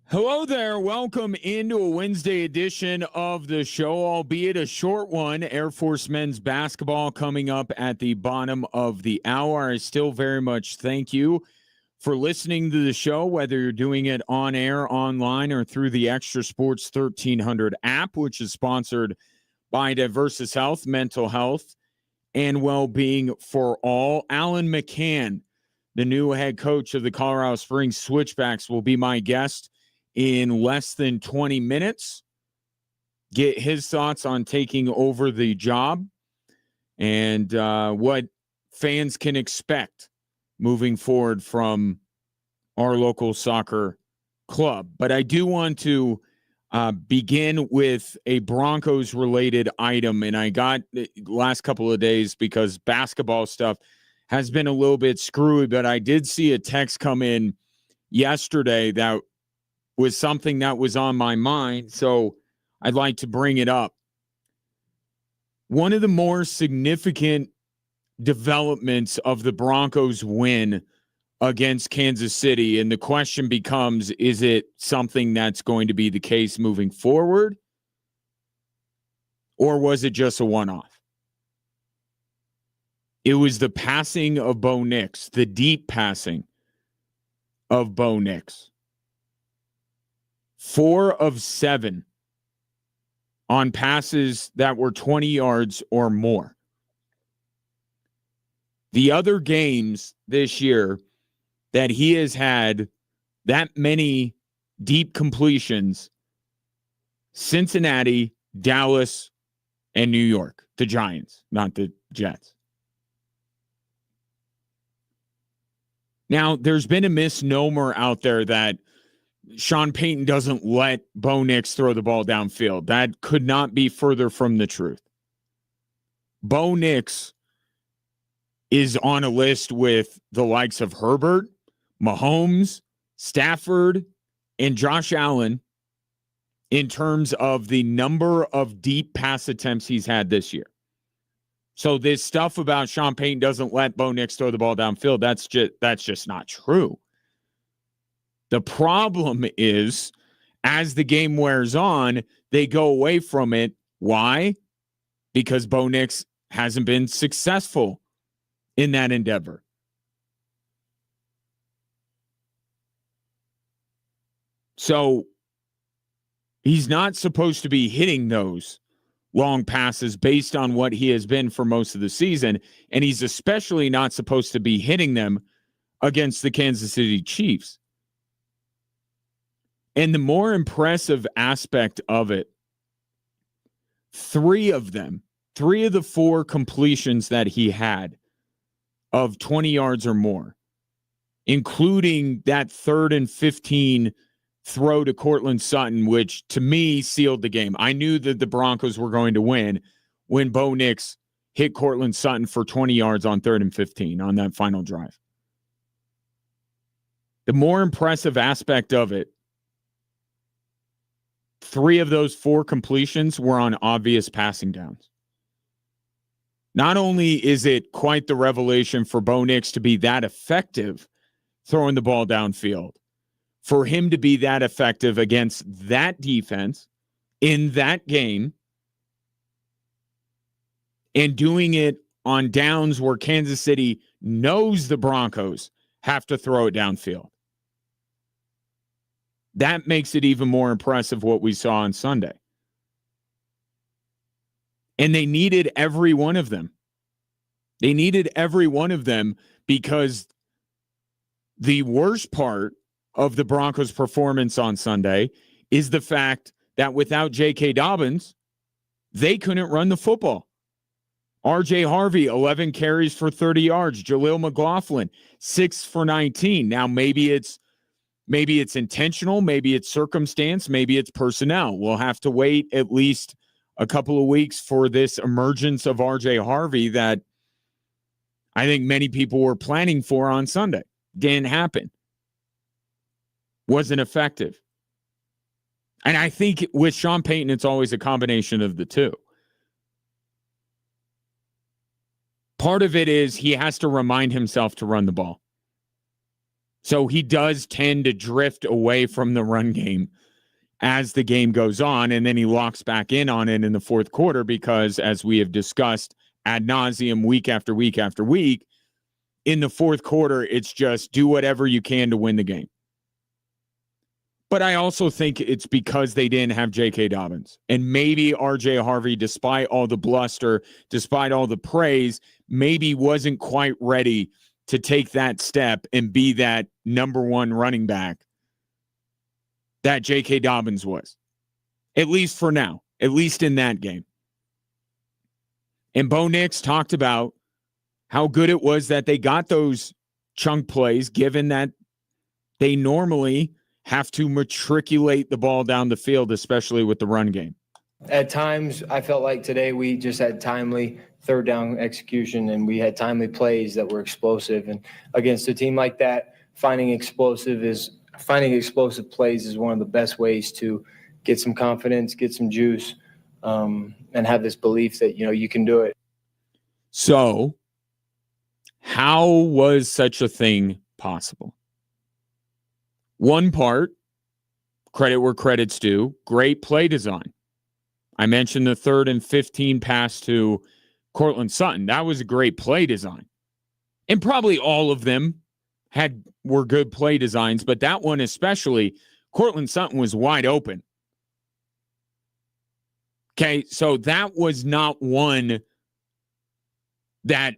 Hello there. Welcome into a Wednesday edition of the show, albeit a short one. Air Force men's basketball coming up at the bottom of the hour. I still very much thank you for listening to the show, whether you're doing it on air, online, or through the Extra Sports 1300 app, which is sponsored by Diversus Health, mental health, and well-being for all. Alan McCann, the new head coach of the Colorado Springs Switchbacks, will be my guest in less than 20 minutes. Get his thoughts on taking over the job and what fans can expect moving forward from our local soccer club. But I do want to begin with a Broncos-related item, and I got the last couple of days because basketball stuff has been a little bit screwy, but I did see a text come in yesterday that was something that was on my mind, so I'd like to bring it up. One of the more significant developments of the Broncos' win against Kansas City, and the question becomes, is it something that's going to be the case moving forward, or was it just a one-off? It was the passing of Bo Nix, the deep passing of Bo Nix. 4 of 7 on passes that were 20 yards or more. The other games this year that he has had that many deep completions, Cincinnati, Dallas, and New York, the Giants, not the Jets. Now, there's been a misnomer out there that Sean Payton doesn't let Bo Nix throw the ball downfield. That could not be further from the truth. Bo Nix is on a list with the likes of Herbert, Mahomes, Stafford, and Josh Allen in terms of the number of deep pass attempts he's had this year. So this stuff about Sean Payton doesn't let Bo Nix throw the ball downfield, that's just not true. The problem is, as the game wears on, they go away from it. Why? Because Bo Nix hasn't been successful in that endeavor. So he's not supposed to be hitting those long passes based on what he has been for most of the season, and he's especially not supposed to be hitting them against the Kansas City Chiefs. And the more impressive aspect of it, 3 of the 4 completions that he had of 20 yards or more, including that 3rd and 15 throw to Cortland Sutton, which to me sealed the game. I knew that the Broncos were going to win when Bo Nix hit Cortland Sutton for 20 yards on 3rd and 15 on that final drive. The more impressive aspect of it, 3 of those 4 completions were on obvious passing downs. Not only is it quite the revelation for Bo Nix to be that effective throwing the ball downfield, for him to be that effective against that defense in that game and doing it on downs where Kansas City knows the Broncos have to throw it downfield. That makes it even more impressive what we saw on Sunday. And they needed every one of them. They needed every one of them because the worst part of the Broncos' performance on Sunday is the fact that without J.K. Dobbins, they couldn't run the football. R.J. Harvey, 11 carries for 30 yards. Jaleel McLaughlin, 6 for 19. Now, maybe it's intentional, maybe it's circumstance, maybe it's personnel. We'll have to wait at least a couple of weeks for this emergence of R.J. Harvey that I think many people were planning for on Sunday. Didn't happen. Wasn't effective. And I think with Sean Payton, it's always a combination of the two. Part of it is he has to remind himself to run the ball. So he does tend to drift away from the run game as the game goes on, and then he locks back in on it in the fourth quarter because, as we have discussed ad nauseum week after week after week, in the fourth quarter, it's just do whatever you can to win the game. But I also think it's because they didn't have J.K. Dobbins. And maybe R.J. Harvey, despite all the bluster, despite all the praise, maybe wasn't quite ready to take that step and be that number one running back that J.K. Dobbins was. At least for now. At least in that game. And Bo Nix talked about how good it was that they got those chunk plays, given that they normally have to matriculate the ball down the field, especially with the run game. At times, I felt like today we just had timely third down execution, and we had timely plays that were explosive. And against a team like that, finding explosive plays is one of the best ways to get some confidence, get some juice, and have this belief that, you can do it. So, how was such a thing possible? One part, credit where credit's due, great play design. I mentioned the 3rd and 15 pass to Cortland Sutton. That was a great play design. And probably all of them were good play designs, but that one especially, Cortland Sutton was wide open. Okay, so that was not one that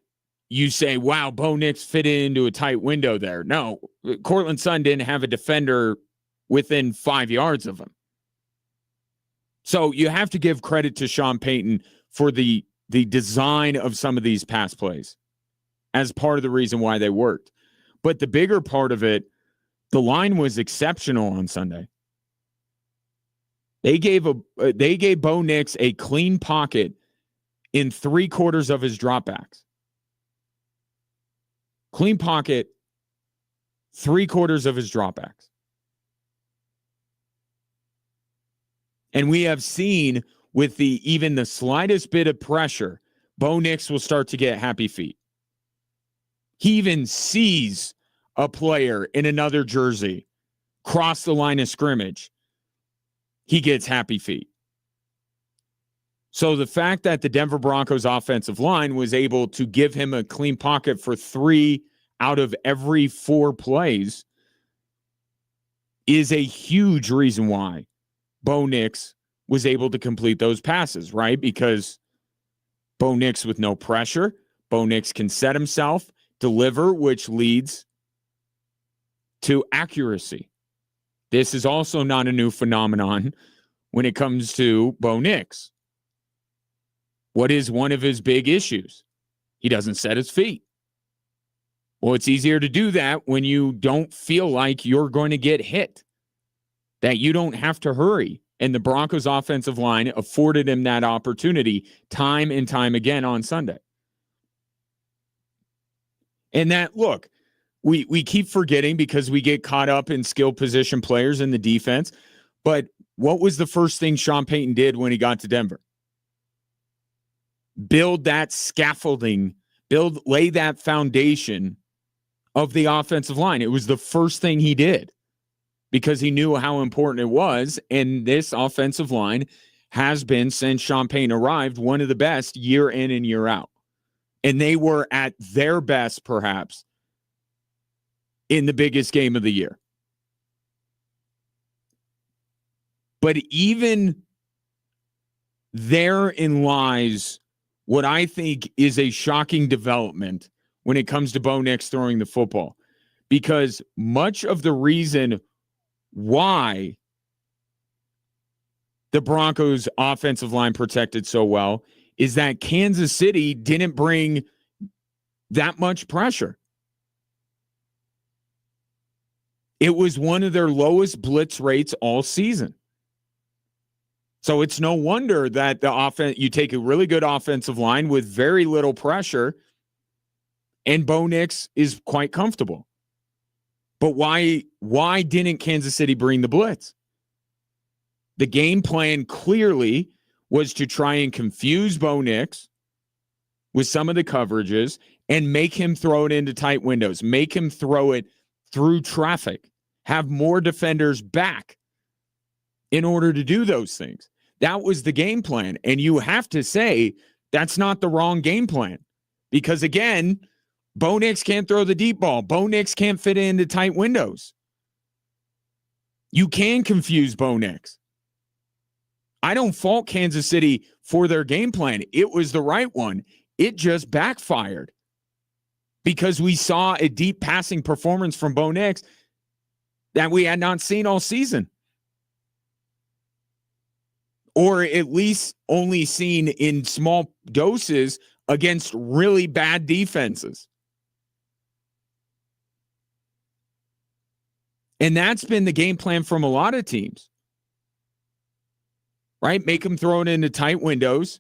you say, wow, Bo Nix fit into a tight window there. No, Cortland Sutton didn't have a defender within 5 yards of him. So you have to give credit to Sean Payton for the design of some of these pass plays as part of the reason why they worked. But the bigger part of it, the line was exceptional on Sunday. They gave Bo Nix a clean pocket in 3/4 of his dropbacks. Clean pocket, 3/4 of his dropbacks. And we have seen with even the slightest bit of pressure, Bo Nix will start to get happy feet. He even sees a player in another jersey cross the line of scrimmage. He gets happy feet. So the fact that the Denver Broncos offensive line was able to give him a clean pocket for 3 out of every 4 plays is a huge reason why Bo Nix was able to complete those passes, right? Because Bo Nix with no pressure, Bo Nix can set himself, deliver, which leads to accuracy. This is also not a new phenomenon when it comes to Bo Nix. What is one of his big issues? He doesn't set his feet. Well, it's easier to do that when you don't feel like you're going to get hit, that you don't have to hurry. And the Broncos offensive line afforded him that opportunity time and time again on Sunday. And that, look, we keep forgetting because we get caught up in skill position players in the defense. But what was the first thing Sean Payton did when he got to Denver? Build that scaffolding, lay that foundation of the offensive line. It was the first thing he did because he knew how important it was. And this offensive line has been, since Sean Payton arrived, one of the best year in and year out. And they were at their best, perhaps, in the biggest game of the year. But even therein lies what I think is a shocking development when it comes to Bo Nix throwing the football. Because much of the reason why the Broncos offensive line protected so well is that Kansas City didn't bring that much pressure. It was one of their lowest blitz rates all season. So it's no wonder that you take a really good offensive line with very little pressure, and Bo Nix is quite comfortable. But why didn't Kansas City bring the blitz? The game plan clearly was to try and confuse Bo Nix with some of the coverages and make him throw it into tight windows, make him throw it through traffic, have more defenders back in order to do those things. That was the game plan. And you have to say that's not the wrong game plan. Because again, Bo Nix can't throw the deep ball. Bo Nix can't fit into tight windows. You can confuse Bo Nix. I don't fault Kansas City for their game plan. It was the right one. It just backfired because we saw a deep passing performance from Bo Nix that we had not seen all season. Or at least only seen in small doses against really bad defenses. And that's been the game plan from a lot of teams. Right? Make him throw it into tight windows,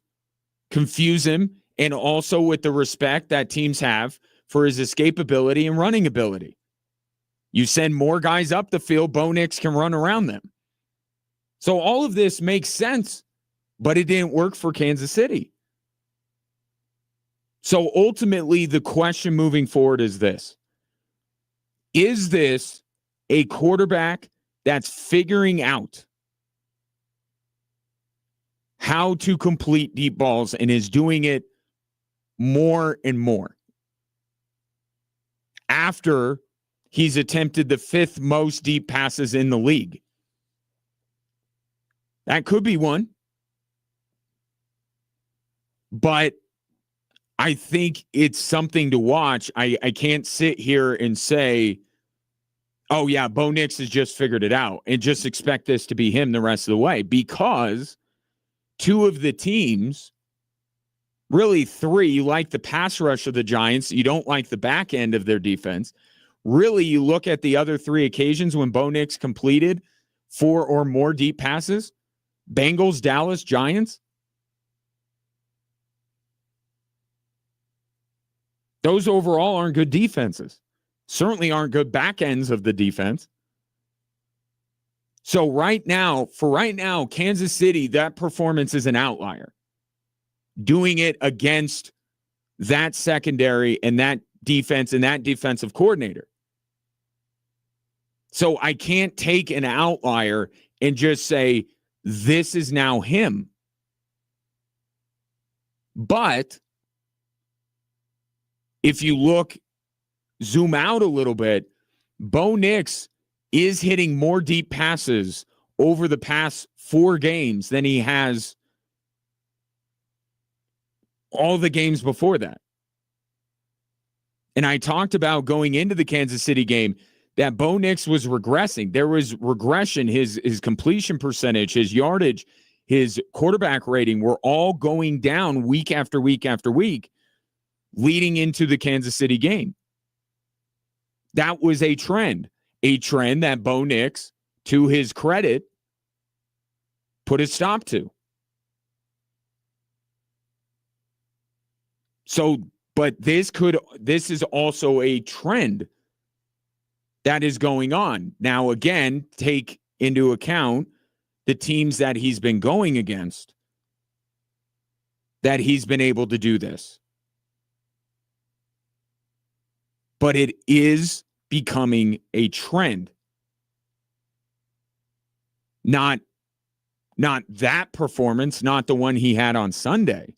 confuse him, and also with the respect that teams have for his escapability and running ability. You send more guys up the field, Bo Nix can run around them. So all of this makes sense, but it didn't work for Kansas City. So ultimately, the question moving forward is this. Is this a quarterback that's figuring out how to complete deep balls and is doing it more and more after he's attempted the 5th most deep passes in the league? That could be one. But I think it's something to watch. I can't sit here and say, oh, yeah, Bo Nix has just figured it out and just expect this to be him the rest of the way, because 2 of the teams, really 3, you like the pass rush of the Giants. You don't like the back end of their defense. Really, you look at the other 3 occasions when Bo Nix completed 4 or more deep passes, Bengals, Dallas, Giants. Those overall aren't good defenses. Certainly aren't good back ends of the defense. So right now, Kansas City, that performance is an outlier. Doing it against that secondary and that defense and that defensive coordinator. So I can't take an outlier and just say, this is now him. But if you zoom out a little bit, Bo Nix is hitting more deep passes over the past 4 games than he has all the games before that. And I talked about going into the Kansas City game that Bo Nix was regressing. There was regression. His completion percentage, his yardage, his quarterback rating were all going down week after week after week leading into the Kansas City game. That was a trend that Bo Nix, to his credit, put a stop to. So, but this is also a trend that is going on. Now, again, take into account the teams that he's been going against, that he's been able to do this. But it is becoming a trend. Not that performance, not the one he had on Sunday.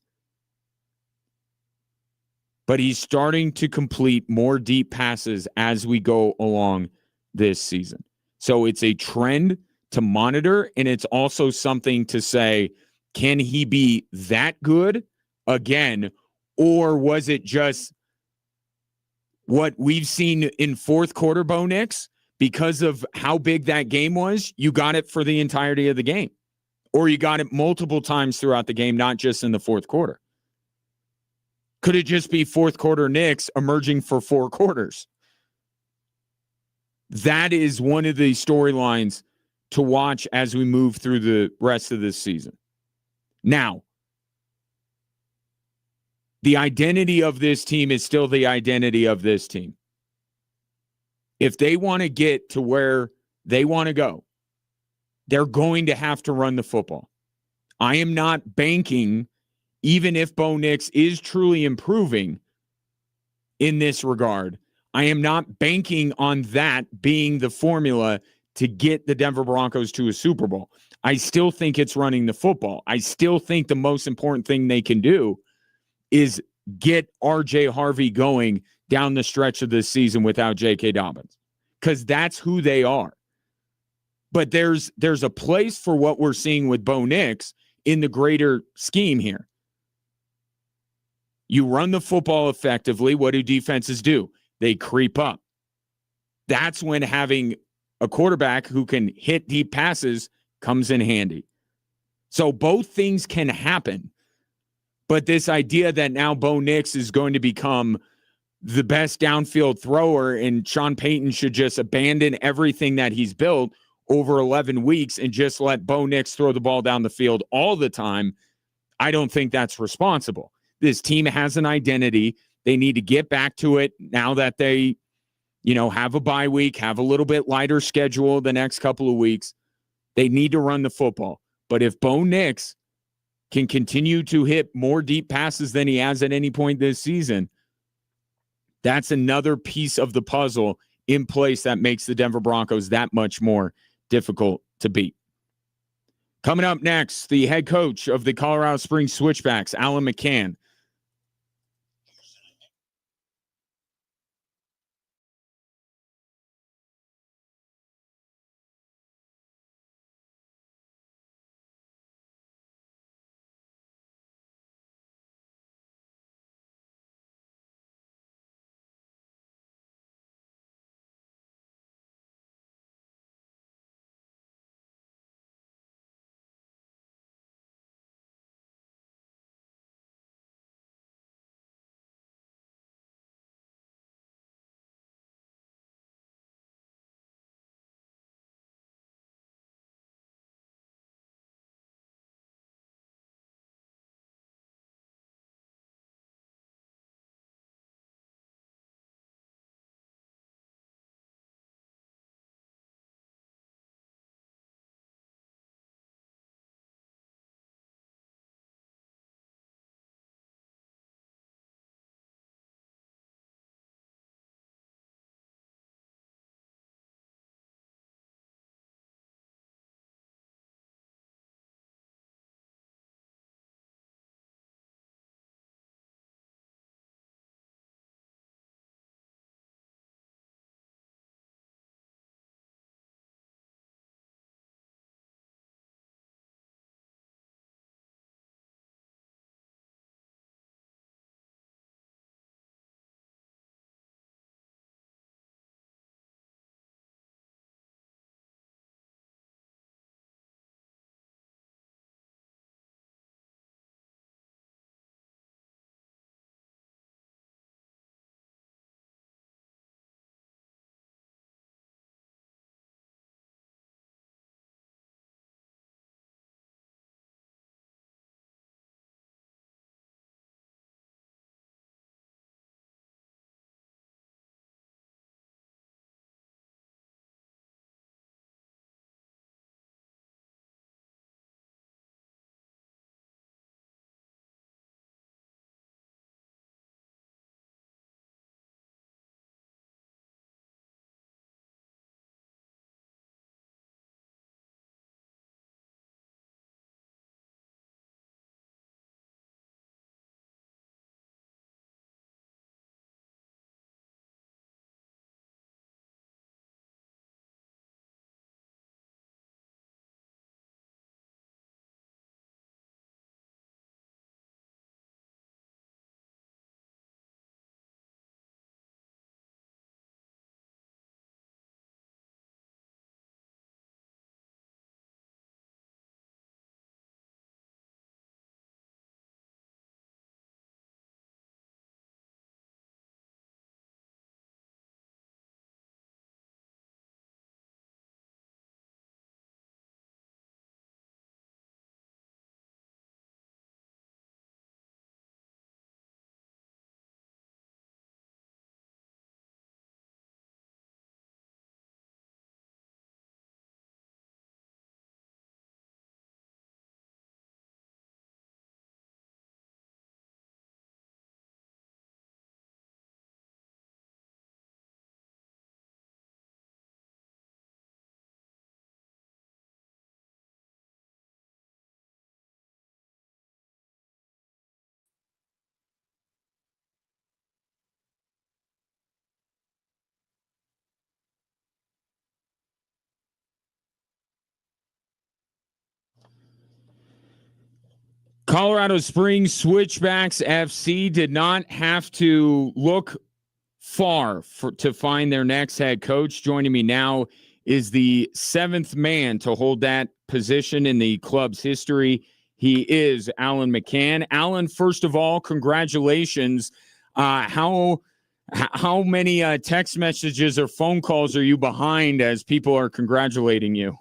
But he's starting to complete more deep passes as we go along this season. So it's a trend to monitor, and it's also something to say, can he be that good again, or was it just what we've seen in 4th quarter Bo Nix? Because of how big that game was, you got it for the entirety of the game. Or you got it multiple times throughout the game, not just in the 4th quarter. Could it just be 4th quarter Nix emerging for 4 quarters? That is one of the storylines to watch as we move through the rest of this season. Now, the identity of this team is still the identity of this team. If they want to get to where they want to go, they're going to have to run the football. I am not banking, even if Bo Nix is truly improving in this regard, I am not banking on that being the formula to get the Denver Broncos to a Super Bowl. I still think it's running the football. I still think the most important thing they can do is get RJ Harvey going down the stretch of this season without J.K. Dobbins, because that's who they are. But there's a place for what we're seeing with Bo Nix in the greater scheme here. You run the football effectively. What do defenses do? They creep up. That's when having a quarterback who can hit deep passes comes in handy. So both things can happen. But this idea that now Bo Nix is going to become the best downfield thrower and Sean Payton should just abandon everything that he's built over 11 weeks and just let Bo Nix throw the ball down the field all the time, I don't think that's responsible. This team has an identity. They need to get back to it now that they, have a bye week, have a little bit lighter schedule the next couple of weeks. They need to run the football. But if Bo Nix can continue to hit more deep passes than he has at any point this season, that's another piece of the puzzle in place that makes the Denver Broncos that much more difficult to beat. Coming up next, the head coach of the Colorado Springs Switchbacks, Alan McCann. Colorado Springs Switchbacks FC did not have to look far to find their next head coach. Joining me now is the seventh man to hold that position in the club's history. He is Alan McCann. Alan, first of all, congratulations. How many text messages or phone calls are you behind as people are congratulating you?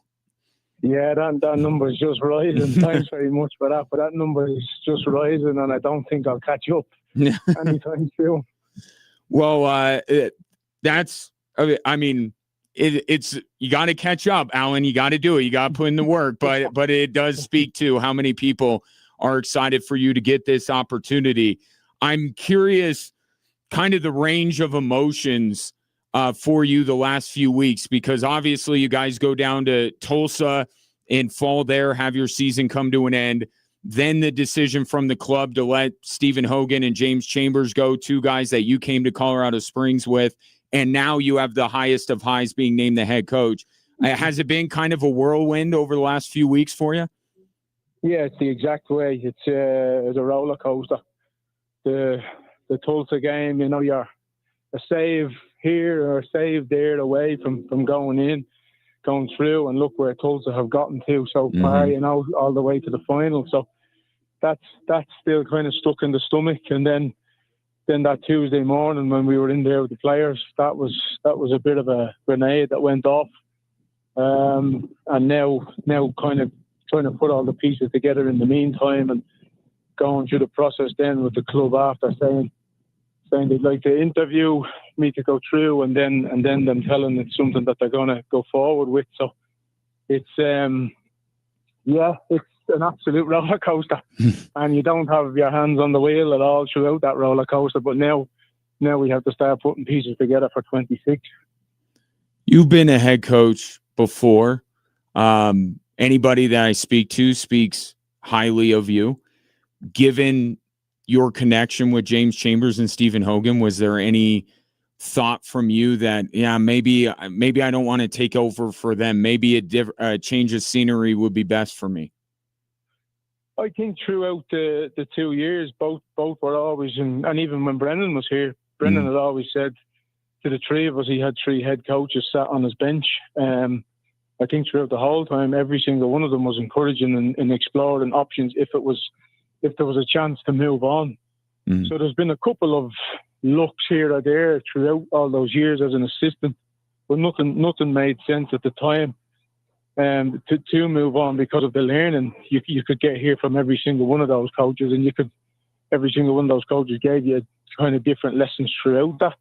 Yeah, that number is just rising. Thanks very much for that. But that number is just rising, and I don't think I'll catch up anytime soon. Well, it's you got to catch up, Alan. You got to do it. You got to put in the work. But it does speak to how many people are excited for you to get this opportunity. I'm curious, kind of the range of emotions for you the last few weeks, because obviously you guys go down to Tulsa and fall there, have your season come to an end. Then the decision from the club to let Stephen Hogan and James Chambers go, two guys that you came to Colorado Springs with, and now you have the highest of highs being named the head coach. Has it been kind of a whirlwind over the last few weeks for you? Yeah, it's the exact way. It's a roller coaster. The Tulsa game, you're a save here or a save there away from going through, and look where Tulsa have gotten to so far, all the way to the final. So that's still kind of stuck in the stomach. And then that Tuesday morning when we were in there with the players, that was a bit of a grenade that went off. And now kind of trying to put all the pieces together in the meantime, and going through the process then with the club after saying they'd like to interview me to go through, and then them telling it's something that they're going to go forward with. So it's it's an absolute roller coaster, and you don't have your hands on the wheel at all throughout that roller coaster. But now we have to start putting pieces together for 26. You've been a head coach before. Anybody that I speak to speaks highly of you. Given your connection with James Chambers and Stephen Hogan, was there any thought from you that, maybe I don't want to take over for them? Maybe a change of scenery would be best for me. I think throughout the 2 years, both were always, and even when Brennan was here, Brennan had always said to the three of us, he had three head coaches sat on his bench. I think throughout the whole time, every single one of them was encouraging and exploring options if there was a chance to move on. So there's been a couple of looks here or there throughout all those years as an assistant, but nothing made sense at the time to move on because of the learning you could get here from every single one of those coaches, and every single one of those coaches gave you kind of different lessons throughout that.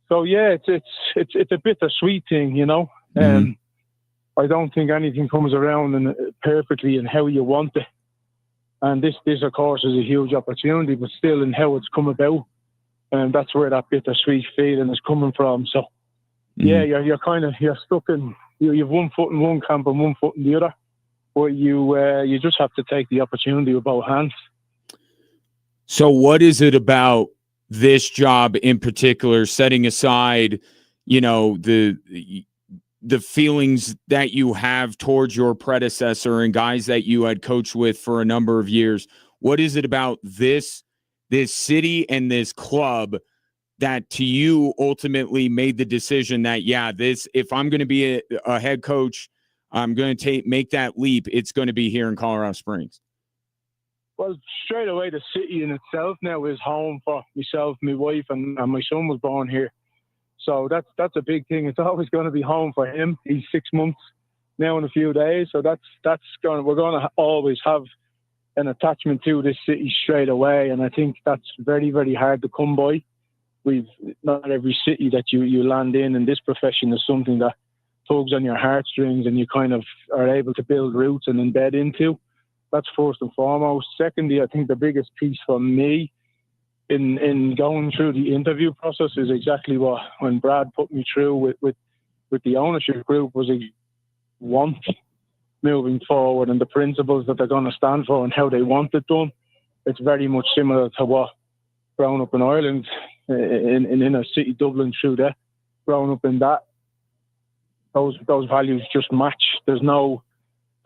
So yeah, it's a bittersweet thing, I don't think anything comes around perfectly in how you want it. And this of course is a huge opportunity, but still in how it's come about. And that's where that bittersweet feeling is coming from. So yeah, you're stuck in, you've one foot in one camp and one foot in the other. But you just have to take the opportunity with both hands. So what is it about this job in particular, setting aside, the feelings that you have towards your predecessor and guys that you had coached with for a number of years? What is it about this city and this club that to you ultimately made the decision that, if I'm going to be a head coach, I'm going to make that leap, it's going to be here in Colorado Springs? Well, straight away, the city in itself now is home for myself, my wife, and my son was born here. So that's a big thing. It's always going to be home for him. He's 6 months now in a few days. So we're going to always have an attachment to this city straight away. And I think that's very, very hard to come by. Not every city that you land in this profession is something that tugs on your heartstrings and you kind of are able to build roots and embed into. That's first and foremost. Secondly, I think the biggest piece for me in going through the interview process is exactly what when Brad put me through with the ownership group was a want moving forward and the principles that they're going to stand for and how they want it done. It's very much similar to what growing up in Ireland in inner city Dublin through there. Growing up in that, those values just match. There's no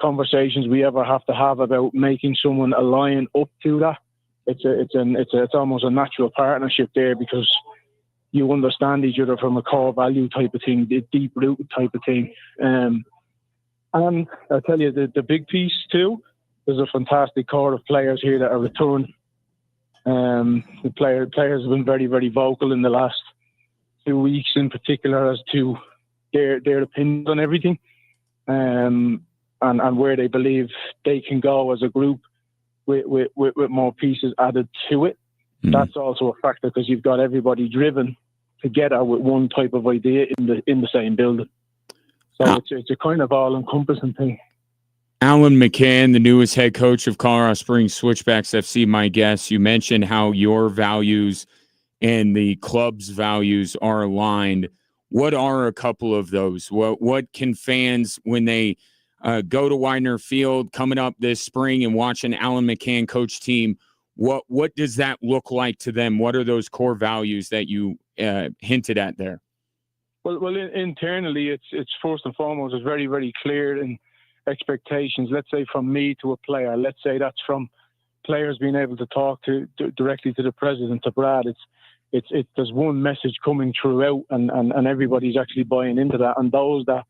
conversations we ever have to have about making someone align up to that. It's almost a natural partnership there, because you understand each other from a core value type of thing, the deep rooted type of thing. And I'll tell you, the big piece too, there's a fantastic core of players here that are returning. The players have been very, very vocal in the last 2 weeks in particular as to their opinions on everything, and where they believe they can go as a group with more pieces added to it. Mm-hmm. That's also a factor, because you've got everybody driven together with one type of idea in the same building. So it's a kind of all-encompassing thing. Alan McCann, the newest head coach of Colorado Springs Switchbacks FC, my guest. You mentioned how your values and the club's values are aligned. What are a couple of those? What can fans, when they go to Widener Field coming up this spring and watch an Alan McCann coach team, what does that look like to them? What are those core values that you hinted at there? Well, internally, it's first and foremost, it's very, very clear in expectations. Let's say from me to a player. Let's say that's from players being able to talk directly to the president, to Brad. There's one message coming throughout, and everybody's actually buying into that. And those that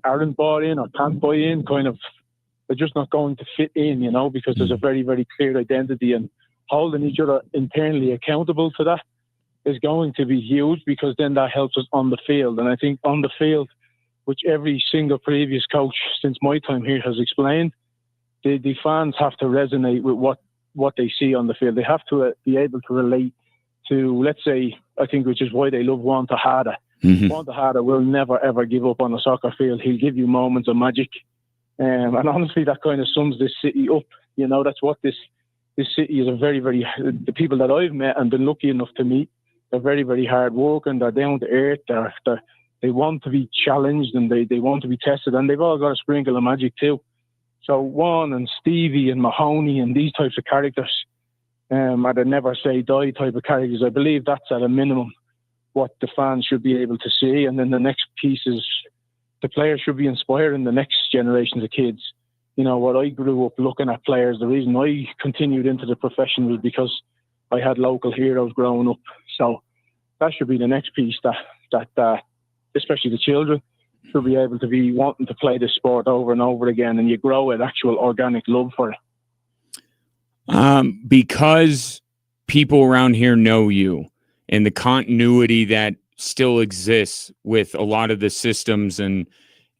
aren't bought in or can't buy in, kind of, they're just not going to fit in, because there's a very, very clear identity, and holding each other internally accountable to that is going to be huge, because then that helps us on the field. And I think on the field, which every single previous coach since my time here has explained, the fans have to resonate with what they see on the field. They have to be able to relate to, let's say, I think, which is why they love Juan Tejada. Mm-hmm. Juan Tejada will never, ever give up on a soccer field. He'll give you moments of magic. And honestly, that kind of sums this city up. That's what this city is. The people that I've met and been lucky enough to meet, they're very, very hard working. They're down to earth. They want to be challenged, and they want to be tested, and they've all got a sprinkle of magic too. So Juan and Stevie and Mahoney and these types of characters, are the never say die type of characters. I believe that's at a minimum what the fans should be able to see. And then the next piece is the players should be inspiring the next generations of kids. What I grew up looking at players, the reason I continued into the profession was because I had local heroes growing up. So that should be the next piece that especially the children should be able to be wanting to play this sport over and over again, and you grow an actual organic love for it. Because people around here know you, and the continuity that still exists with a lot of the systems and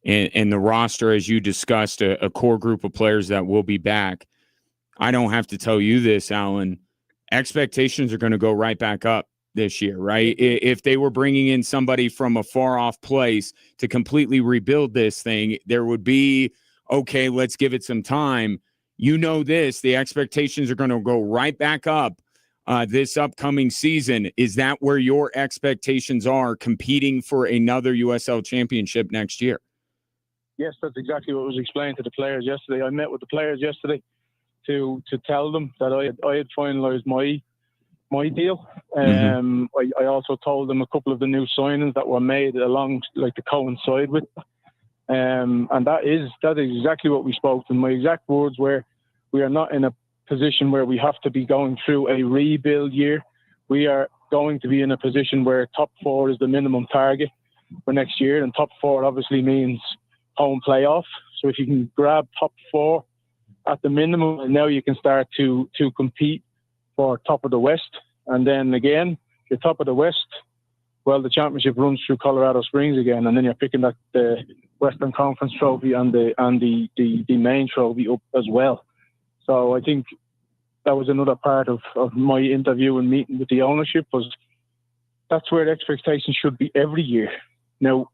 the roster, as you discussed, a core group of players that will be back. I don't have to tell you this, Alan. Expectations are going to go right back up this year, right? If they were bringing in somebody from a far off place to completely rebuild this thing, there would be, okay, let's give it some time. The expectations are going to go right back up this upcoming season. Is that where your expectations are, competing for another USL championship next year? Yes, that's exactly what was explained to the players yesterday. I met with the players yesterday to tell them that I had finalised my deal. I also told them a couple of the new signings that were made along, like, to coincide with. And that is exactly what we spoke. And my exact words were, we are not in a position where we have to be going through a rebuild year. We are going to be in a position where top 4 is the minimum target for next year. And top 4 obviously means home playoff. So if you can grab top 4 at the minimum, and now you can start to compete for top of the West. And then again, you're top of the West, well, the championship runs through Colorado Springs again, and then you're picking up the Western Conference trophy and the main trophy up as well. So I think that was another part of my interview and meeting with the ownership, was that's where the expectations should be every year. Now,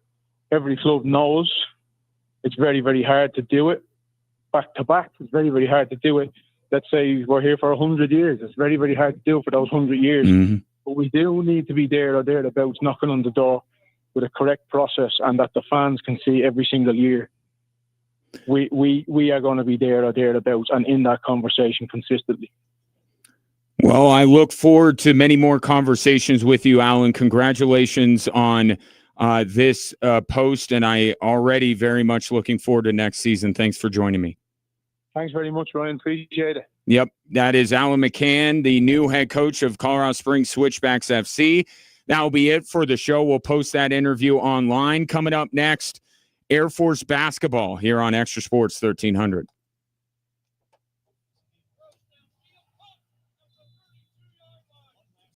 every club knows it's very, very hard to do it back to back. It's very, very hard to do it. Let's say we're here for 100 years. It's very, very hard to do it for those 100 years. Mm-hmm. But we do need to be there or thereabouts, knocking on the door with a correct process, and that the fans can see every single year. We are going to be there or thereabouts and in that conversation consistently. Well, I look forward to many more conversations with you, Alan. Congratulations on this post, and I already very much looking forward to next season. Thanks for joining me. Thanks very much, Ryan. Appreciate it. Yep, that is Alan McCann, the new head coach of Colorado Springs Switchbacks FC. That will be it for the show. We'll post that interview online. Coming up next, Air Force basketball here on Extra Sports 1300.